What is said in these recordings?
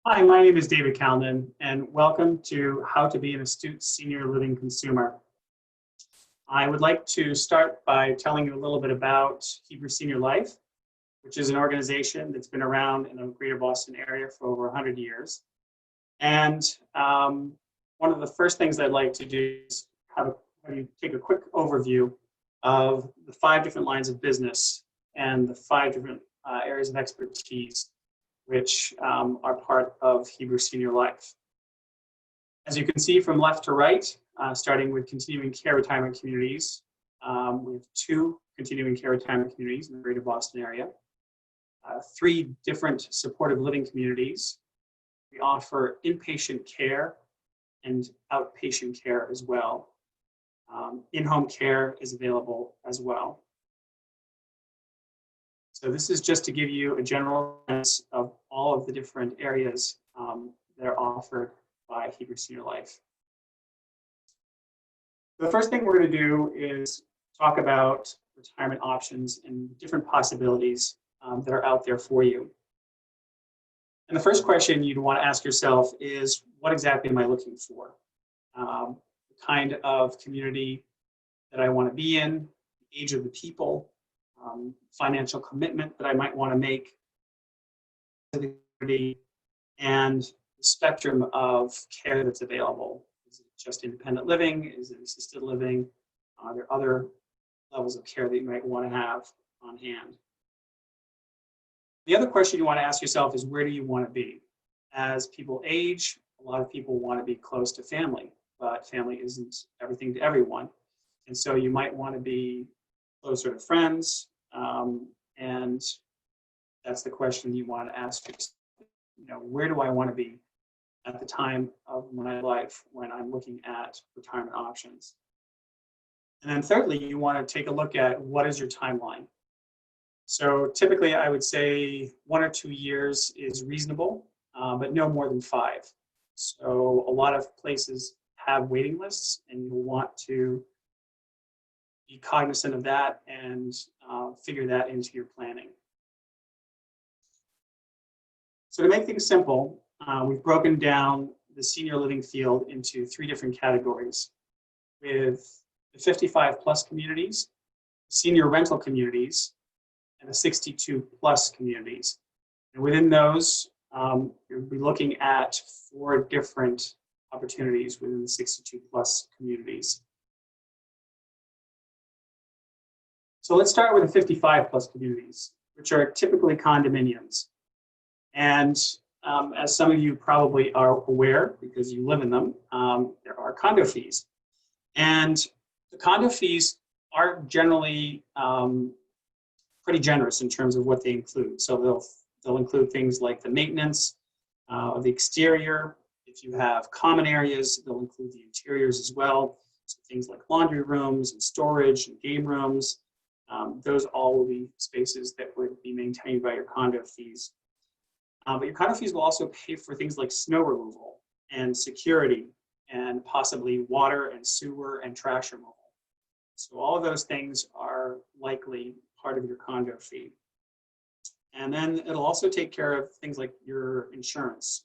Hi, my name is David Calnan, and welcome to How to Be an Astute Senior Living Consumer. I would like to start by telling you a little bit about Hebrew Senior Life, which is an organization that's been around in the greater Boston area for over 100 years. And one of the first things I'd like to do is have you take a quick overview of the 5 different lines of business and the 5 different areas of expertise which are part of Hebrew Senior Life. As you can see from left to right, starting with continuing care retirement communities, we have 2 continuing care retirement communities in the greater Boston area, 3 different supportive living communities. We offer inpatient care and outpatient care as well. In-home care is available as well. So this is just to give you a general sense of all of the different areas that are offered by Hebrew Senior Life. The first thing we're going to do is talk about retirement options and different possibilities that are out there for you. And the first question you'd want to ask yourself is, what exactly am I looking for? The kind of community that I want to be in, the age of the people, financial commitment that I might want to make, and the spectrum of care that's available. Is it just independent living? Is it assisted living? Are there other levels of care that you might want to have on hand? The other question you want to ask yourself is, where do you want to be? As people age, a lot of people want to be close to family, but family isn't everything to everyone. And so you might want to be closer to friends, and that's the question you want to ask yourself. Where do I want to be at the time of my life when I'm looking at retirement options? And then thirdly, you want to take a look at what is your timeline. So typically I would say 1 or 2 years is reasonable, but no more than 5. So a lot of places have waiting lists, and you'll want to be cognizant of that and figure that into your planning. So to make things simple, we've broken down the senior living field into 3 different categories, with the 55 plus communities, senior rental communities, and the 62 plus communities. And within those, you'll be looking at 4 different opportunities within the 62 plus communities. So let's start with the 55 plus communities, which are typically condominiums. And as some of you probably are aware, because you live in them, there are condo fees. And the condo fees are generally pretty generous in terms of what they include. So they'll include things like the maintenance of the exterior. If you have common areas, they'll include the interiors as well. So things like laundry rooms and storage and game rooms. Those all will be spaces that would be maintained by your condo fees. But your condo fees will also pay for things like snow removal and security and possibly water and sewer and trash removal. So all of those things are likely part of your condo fee. And then it'll also take care of things like your insurance,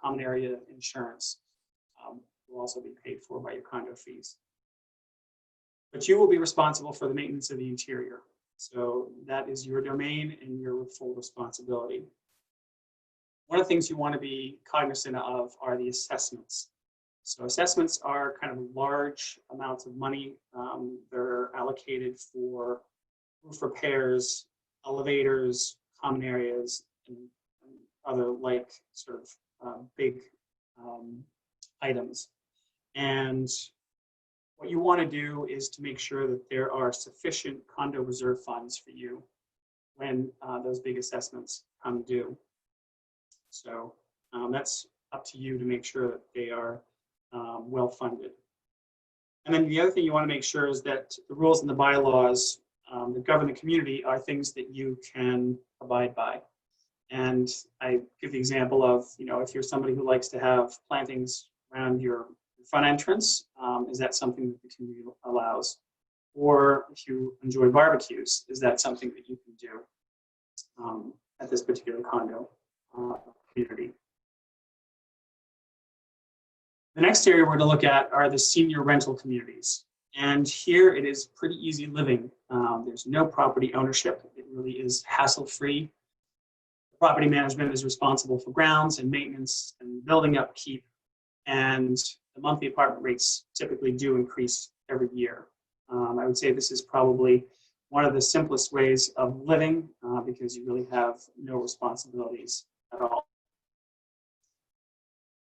common area insurance will also be paid for by your condo fees. But you will be responsible for the maintenance of the interior. So that is your domain and your full responsibility. One of the things you want to be cognizant of are the assessments. So assessments are kind of large amounts of money. They're allocated for roof repairs, elevators, common areas, and other like sort of big items. And what you want to do is to make sure that there are sufficient condo reserve funds for you when those big assessments come due. So that's up to you to make sure that they are well funded. And then the other thing you want to make sure is that the rules and the bylaws that govern the community are things that you can abide by. And I give the example of, if you're somebody who likes to have plantings around your front entrance, is that something that the community allows? Or if you enjoy barbecues, is that something that you can do at this particular condo community? The next area we're going to look at are the senior rental communities. And here it is pretty easy living. There's no property ownership. It really is hassle-free. Property management is responsible for grounds and maintenance and building upkeep, and the monthly apartment rates typically do increase every year. I would say this is probably one of the simplest ways of living because you really have no responsibilities at all.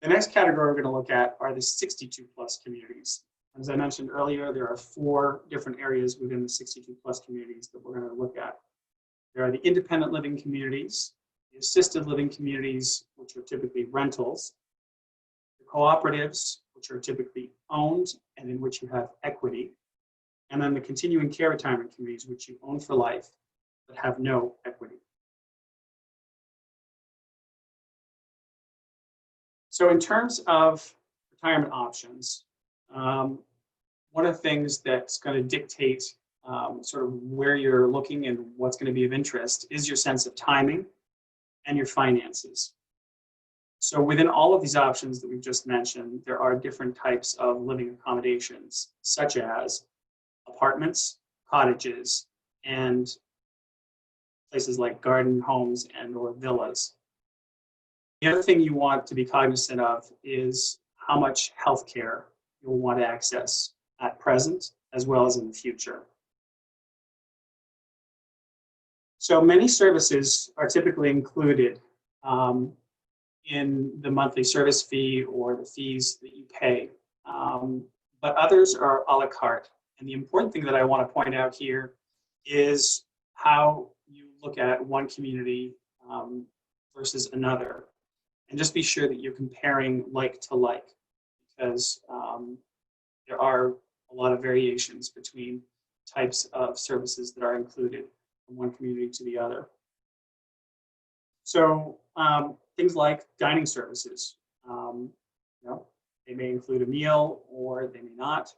The next category we're going to look at are the 62 plus communities. As I mentioned earlier, there are 4 different areas within the 62 plus communities that we're going to look at. There are the independent living communities, the assisted living communities, which are typically rentals, the cooperatives, which are typically owned and in which you have equity, and then the continuing care retirement communities, which you own for life but have no equity. So in terms of retirement options, one of the things that's going to dictate sort of where you're looking and what's going to be of interest is your sense of timing and your finances. So within all of these options that we've just mentioned, there are different types of living accommodations, such as apartments, cottages, and places like garden homes and or villas. The other thing you want to be cognizant of is how much health care you'll want to access at present as well as in the future. So many services are typically included in the monthly service fee or the fees that you pay, but others are a la carte. And the important thing that I want to point out here is how you look at one community versus another. And just be sure that you're comparing like to like, because there are a lot of variations between types of services that are included from one community to the other. So things like dining services, they may include a meal or they may not.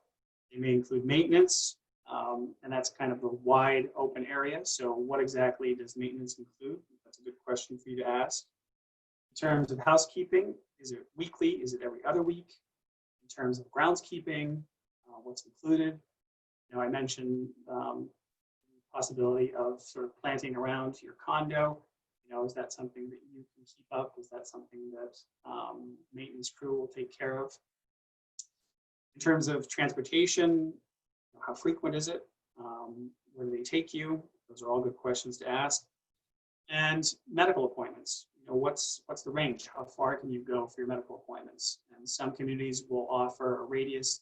They may include maintenance, and that's kind of a wide open area. So what exactly does maintenance include? That's a good question for you to ask. In terms of housekeeping, is it weekly? Is it every other week? In terms of groundskeeping, what's included? I mentioned the possibility of sort of planting around your condo. Is that something that you can keep up? Is that something that maintenance crew will take care of? In terms of transportation, how frequent is it? Where do they take you? Those are all good questions to ask. And medical appointments. What's the range? How far can you go for your medical appointments? And some communities will offer a radius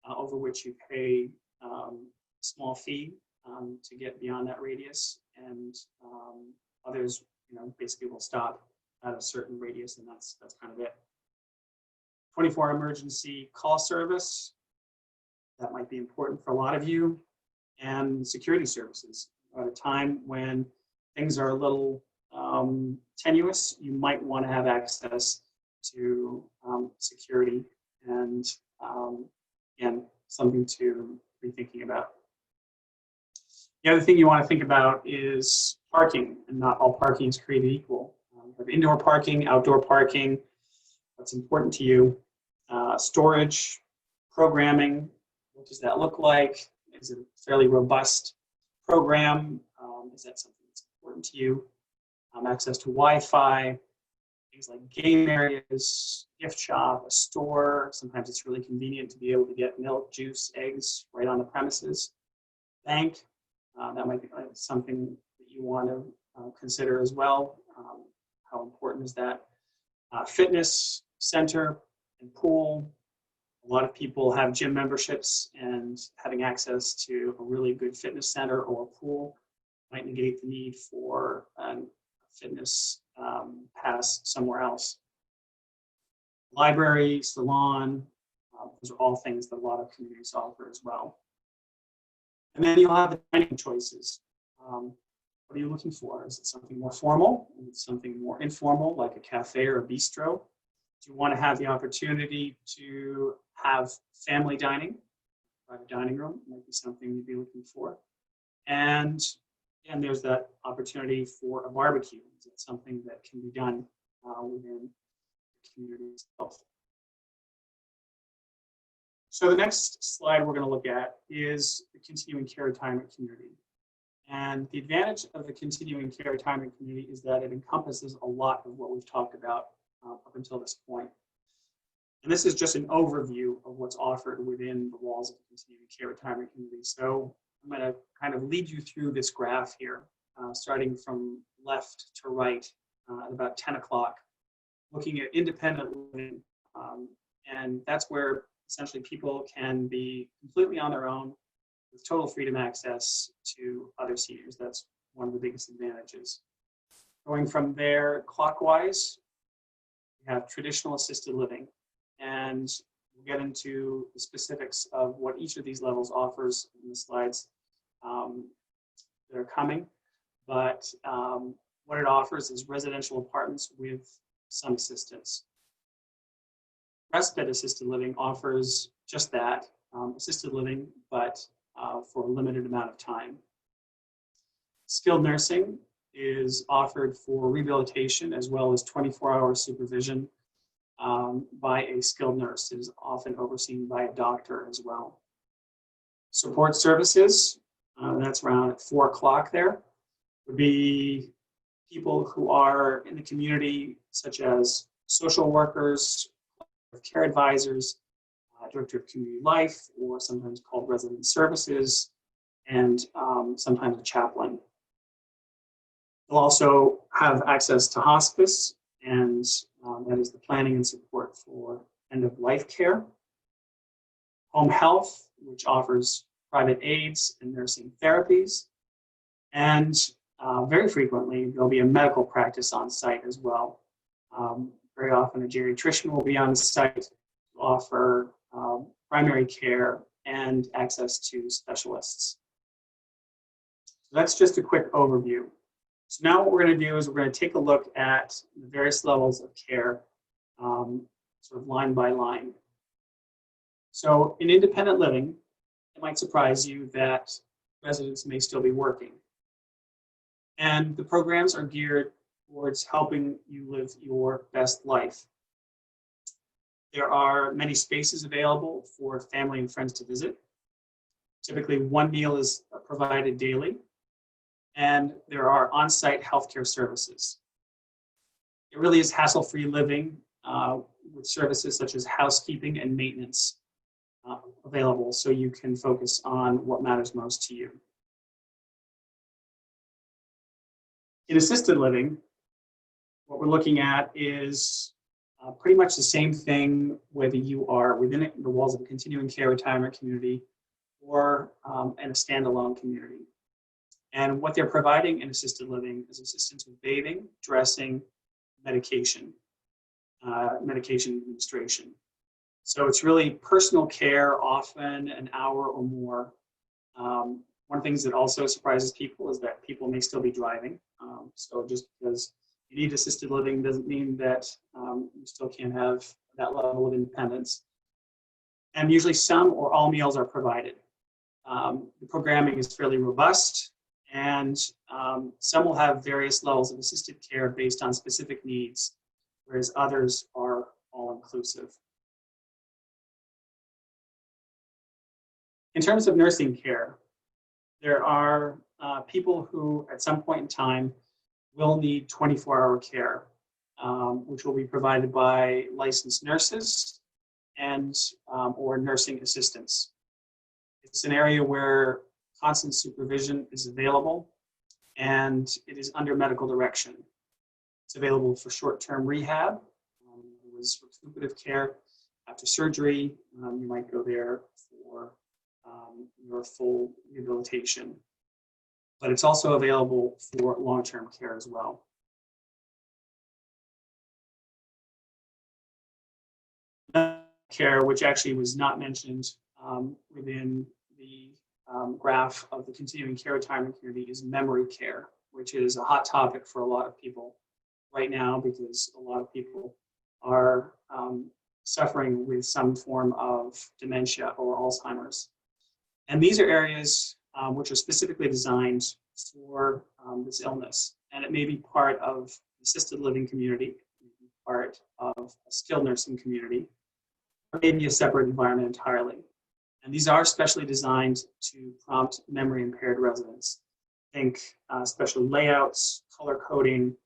over which you pay a small fee to get beyond that radius, and others, basically will stop at a certain radius, and that's kind of it. 24-hour emergency call service, that might be important for a lot of you, and security services. At a time when things are a little tenuous, you might want to have access to security, and again, something to be thinking about. The other thing you want to think about is parking, and not all parking is created equal. You have indoor parking, outdoor parking, what's important to you. Storage, programming, what does that look like? Is it a fairly robust program? Is that something that's important to you? Access to Wi-Fi, things like game areas, gift shop, a store. Sometimes it's really convenient to be able to get milk, juice, eggs right on the premises. Bank, that might be something that you want to consider as well. How important is that? Fitness center and pool. A lot of people have gym memberships, and having access to a really good fitness center or a pool might negate the need for a fitness pass somewhere else. Library, salon, those are all things that a lot of communities offer as well. And then you'll have the dining choices. What are you looking for? Is it something more formal? Is it something more informal, like a cafe or a bistro? Do you want to have the opportunity to have family dining? Private dining room might be something you'd be looking for. And there's that opportunity for a barbecue. Is it something that can be done within the community itself? So the next slide we're going to look at is the continuing care retirement community. And the advantage of the continuing care retirement community is that it encompasses a lot of what we've talked about up until this point. And this is just an overview of what's offered within the walls of the continuing care retirement community. So I'm going to kind of lead you through this graph here, starting from left to right at about 10 o'clock, looking at independent living. And that's where essentially people can be completely on their own with total freedom access to other seniors. That's one of the biggest advantages. Going from there clockwise, we have traditional assisted living. And we'll get into the specifics of what each of these levels offers in the slides that are coming. But what it offers is residential apartments with some assistance. Respite assisted living offers just that, assisted living, but for a limited amount of time. Skilled nursing is offered for rehabilitation as well as 24-hour supervision by a skilled nurse. It is often overseen by a doctor as well. Support services, that's around at 4 o'clock there, would be people who are in the community, such as social workers, care advisors, director of community life, or sometimes called resident services, and sometimes a chaplain. They'll also have access to hospice, and that is the planning and support for end-of-life care. Home health, which offers private aides and nursing therapies. And very frequently, there'll be a medical practice on site as well. Very often, a geriatrician will be on site to offer primary care and access to specialists. So that's just a quick overview. So now what we're going to do is we're going to take a look at the various levels of care, sort of line by line. So in independent living, it might surprise you that residents may still be working. And the programs are geared towards helping you live your best life. There are many spaces available for family and friends to visit. Typically, one meal is provided daily, and there are on-site healthcare services. It really is hassle-free living with services such as housekeeping and maintenance available, so you can focus on what matters most to you. In assisted living, what we're looking at is pretty much the same thing whether you are within the walls of a continuing care retirement community or in a standalone community. And what they're providing in assisted living is assistance with bathing, dressing, medication administration. So it's really personal care, often an hour or more. One of the things that also surprises people is that people may still be driving. So just because you need assisted living doesn't mean that you still can't have that level of independence. And usually some or all meals are provided. The programming is fairly robust, and some will have various levels of assisted care based on specific needs, whereas others are all-inclusive. In terms of nursing care, there are people who at some point in time will need 24-hour care, which will be provided by licensed nurses and or nursing assistants. It's an area where constant supervision is available, and it is under medical direction. It's available for short-term rehab. There was recuperative care after surgery. You might go there for your full rehabilitation. But it's also available for long-term care as well. Care, which actually was not mentioned within the graph of the continuing care retirement community, is memory care, which is a hot topic for a lot of people right now because a lot of people are suffering with some form of dementia or Alzheimer's. And these are areas which are specifically designed for this illness. And it may be part of the assisted living community, part of a skilled nursing community, maybe a separate environment entirely. And these are specially designed to prompt memory impaired residents. Think special layouts, color coding,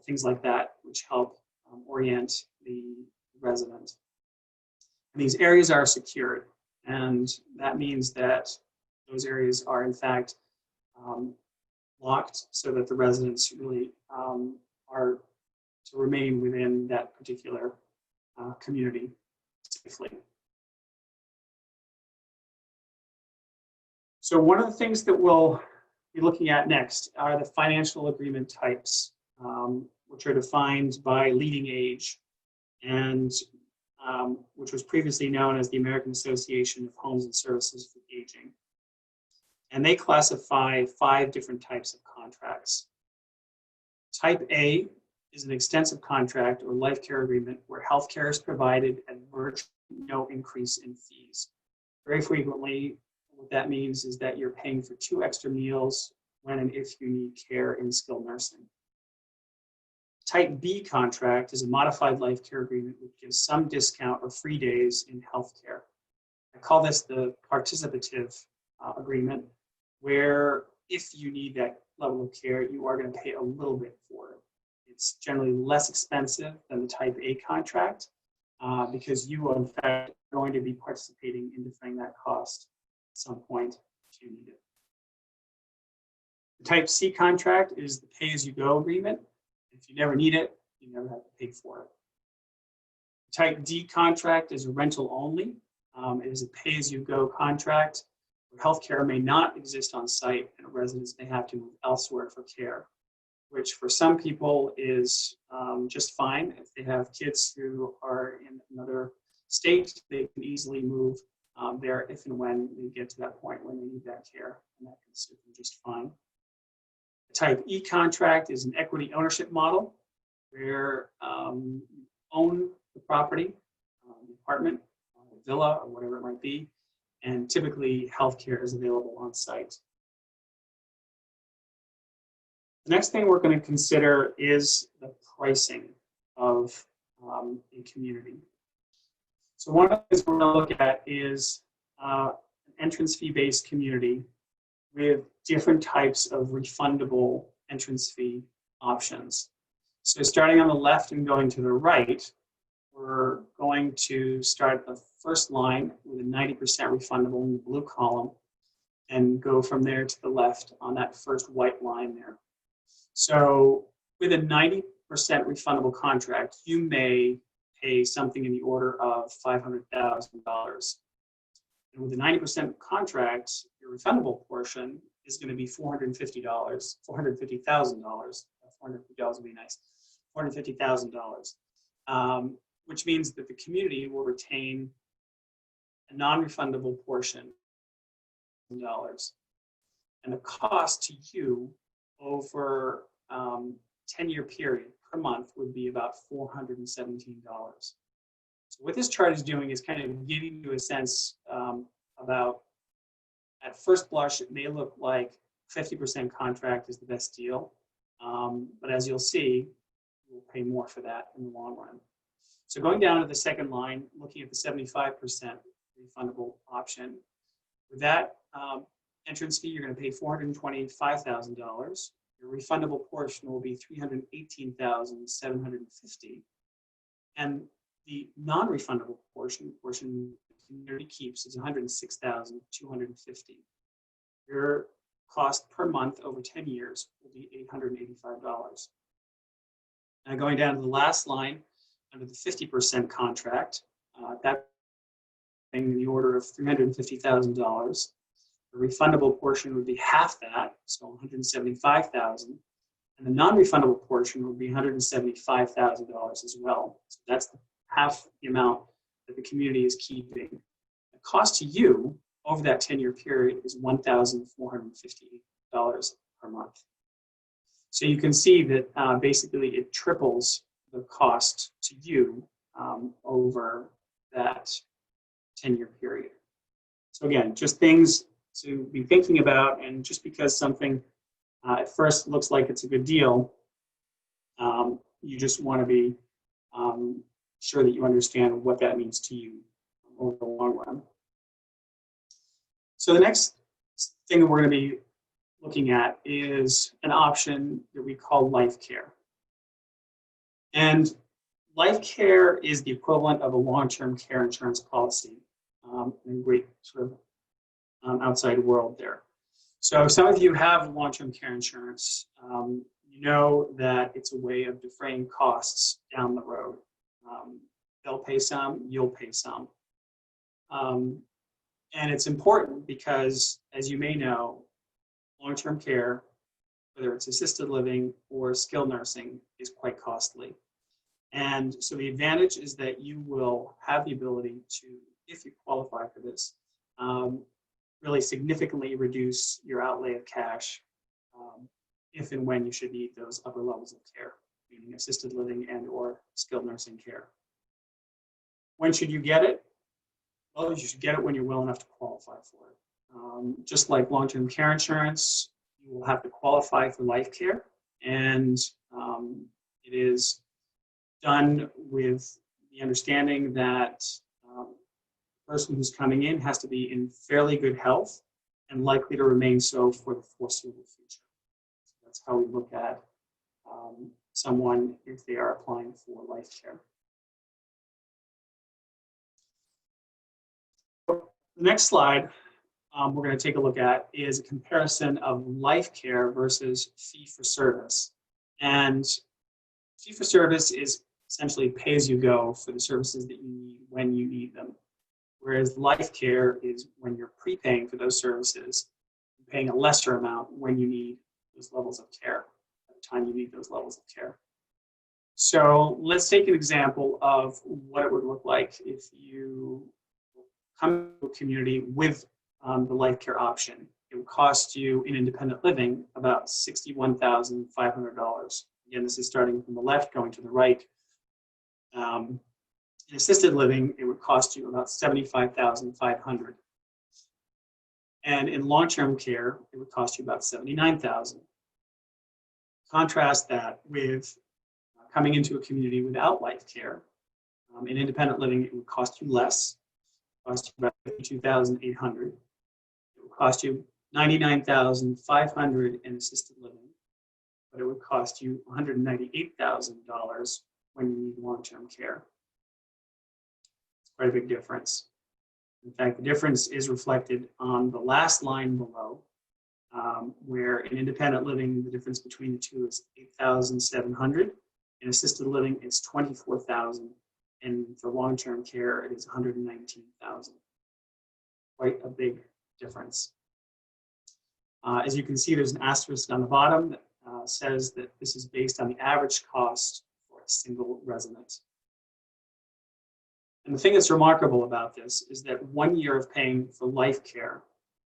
things like that, which help orient the resident. And these areas are secured, and that means that those areas are in fact locked so that the residents really are to remain within that particular community safely. So one of the things that we'll be looking at next are the financial agreement types, which are defined by leading age, and which was previously known as the American Association of Homes and Services for Aging. And they classify 5 different types of contracts. Type A is an extensive contract or LifeCare agreement where healthcare is provided at virtually no increase in fees. Very frequently, what that means is that you're paying for 2 extra meals when and if you need care in skilled nursing. Type B contract is a modified LifeCare agreement which gives some discount or free days in healthcare. I call this the participative agreement, where if you need that level of care, you are going to pay a little bit for it. It's generally less expensive than the type A contract because you are in fact going to be participating in defraying that cost at some point if you need it. The type C contract is the pay-as-you-go agreement. If you never need it, you never have to pay for it. The type D contract is a rental only. It is a pay-as-you-go contract where healthcare may not exist on site and residents may have to move elsewhere for care, which for some people is just fine. If they have kids who are in another state, they can easily move there if and when they get to that point when they need that care, and that can suit them just fine. The type E contract is an equity ownership model where you own the property, the apartment, the villa, or whatever it might be, and typically healthcare is available on site. The next thing we're going to consider is the pricing of a community. So one of the things we're going to look at is an entrance fee-based community with different types of refundable entrance fee options. So starting on the left and going to the right, we're going to start the first line with a 90% refundable in the blue column and go from there to the left on that first white line there. So with a 90% refundable contract, you may pay something in the order of $500,000. And with a 90% contract, your refundable portion is going to be $450,000. $450,000 would be nice. $450,000, which means that the community will retain a non-refundable portion of dollars. And the cost to you over 10-year period per month would be about $417. So what this chart is doing is kind of giving you a sense about, at first blush, it may look like 50% contract is the best deal. But as you'll see, we'll pay more for that in the long run. So going down to the second line, looking at the 75% refundable option, with that entrance fee, you're going to pay $425,000. Your refundable portion will be $318,750, and the non-refundable portion the community keeps is $106,250. Your cost per month over 10 years will be $885. Now going down to the last line, under the 50% contract, that in the order of $350,000. The refundable portion would be half that, so $175,000, and the non-refundable portion would be $175,000 as well. So that's half the amount that the community is keeping. The cost to you over that 10-year period is $1,450 per month. So you can see that basically it triples the cost to you over that 10-year period. So again, just things to be thinking about, and just because something at first looks like it's a good deal, you just want to be sure that you understand what that means to you over the long run. So the next thing that we're going to be looking at is an option that we call LifeCare. And LifeCare is the equivalent of a long-term care insurance policy in a great sort of outside world there. So some of you have long-term care insurance. You know that it's a way of defraying costs down the road. They'll pay some, you'll pay some. And it's important because, as you may know, long-term care, whether it's assisted living or skilled nursing, is quite costly. And so the advantage is that you will have the ability to, if you qualify for this, really significantly reduce your outlay of cash if and when you should need those upper levels of care, meaning assisted living and or skilled nursing care. When should you get it? Well, you should get it when you're well enough to qualify for it. Just like long-term care insurance, you will have to qualify for LifeCare, and it is done with the understanding that the person who's coming in has to be in fairly good health and likely to remain so for the foreseeable future. So that's how we look at someone if they are applying for LifeCare. The next slide we're going to take a look at is a comparison of LifeCare versus fee-for-service. And fee-for-service is essentially pay-as-you-go for the services that you need when you need them, whereas LifeCare is when you're prepaying for those services, paying a lesser amount when you need those levels of care, at the time you need those levels of care. So let's take an example of what it would look like if you come to a community with the LifeCare option. It would cost you in independent living about $61,500. Again, this is starting from the left, going to the right. In assisted living, it would cost you about $75,500. And in long-term care, it would cost you about $79,000. Contrast that with coming into a community without LifeCare. In independent living, it would cost you less. It would cost you about $52,800. It would cost you $99,500 in assisted living, but it would cost you $198,000 when you need long-term care. It's quite a big difference. In fact, the difference is reflected on the last line below, where in independent living, the difference between the two is $8,700. In assisted living, it's $24,000. And for long-term care, it is $119,000. Quite a big difference. As you can see, there's an asterisk on the bottom that says that this is based on the average cost for a single resident. And the thing that's remarkable about this is that 1 year of paying for LifeCare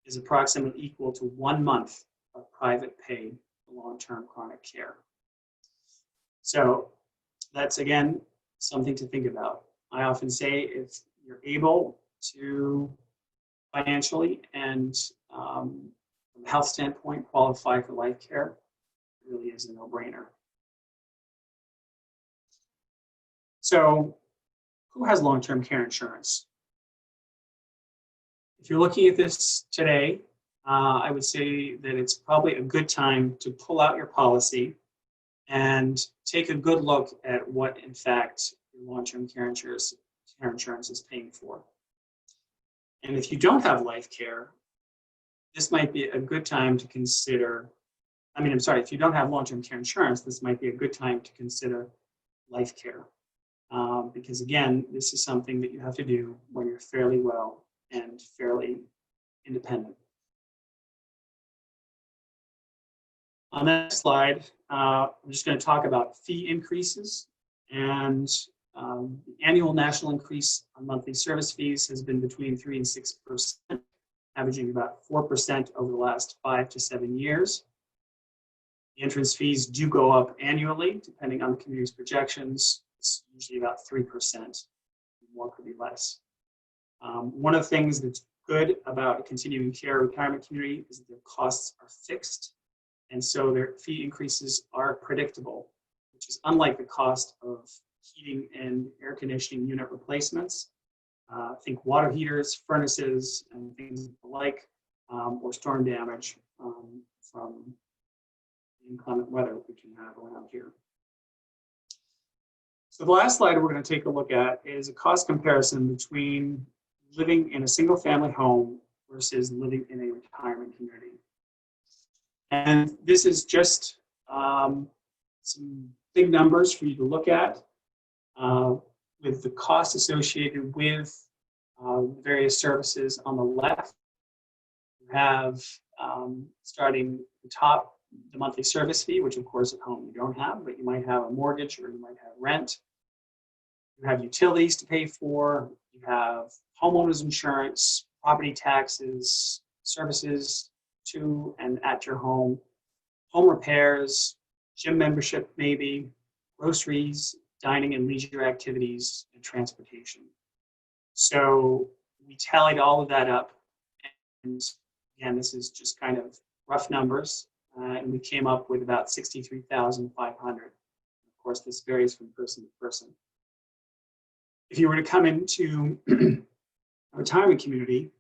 is approximately equal to 1 month of private paid long-term chronic care. So that's, again, something to think about. I often say if you're able to financially and from a health standpoint qualify for LifeCare, it really is a no-brainer. So who has long-term care insurance? If you're looking at this today, I would say that it's probably a good time to pull out your policy and take a good look at what, in fact, your long-term care insurance is paying for. And if you don't have LifeCare, this might be a good time to consider, if you don't have long-term care insurance, this might be a good time to consider LifeCare. Because again, this is something that you have to do when you're fairly well and fairly independent. On the next slide, I'm just going to talk about fee increases. And the annual national increase on monthly service fees has been between 3% and 6%, averaging about 4% over the last 5 to 7 years. The entrance fees do go up annually, depending on the community's projections. It's usually about 3%. More could be less. One of the things that's good about a continuing care retirement community is that their costs are fixed, and so their fee increases are predictable, which is unlike the cost of heating and air conditioning unit replacements. Think water heaters, furnaces, and things like, or storm damage from inclement weather we can have around here. So the last slide we're going to take a look at is a cost comparison between living in a single family home versus living in a retirement community. And this is just some big numbers for you to look at with the cost associated with various services. On the left, you have starting the top, the monthly service fee, which of course at home you don't have, but you might have a mortgage or you might have rent. You have utilities to pay for, you have homeowners insurance, property taxes, services to and at your home, home repairs, gym membership maybe, groceries, dining and leisure activities, and transportation. So we tallied all of that up, and again, this is just kind of rough numbers, and we came up with about $63,500. Of course, this varies from person to person. If you were to come into a retirement community,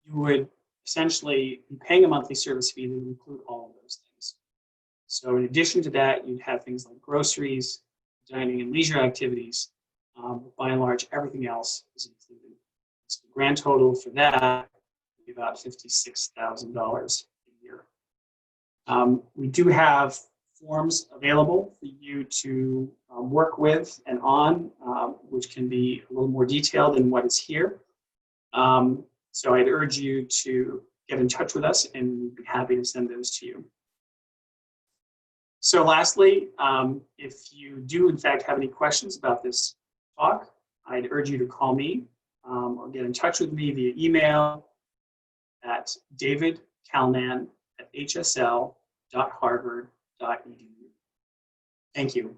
you would essentially be paying a monthly service fee that would include all of those things. So in addition to that, you'd have things like groceries, dining and leisure activities. By and large, everything else is included. So the grand total for that would be about $56,000 a year. We do have forms available for you to work with and on, which can be a little more detailed than what is here. So I'd urge you to get in touch with us, and we'd be happy to send those to you. So lastly, if you do in fact have any questions about this talk, I'd urge you to call me or get in touch with me via email at davidcalnan@hsl.harvard.edu. Thank you.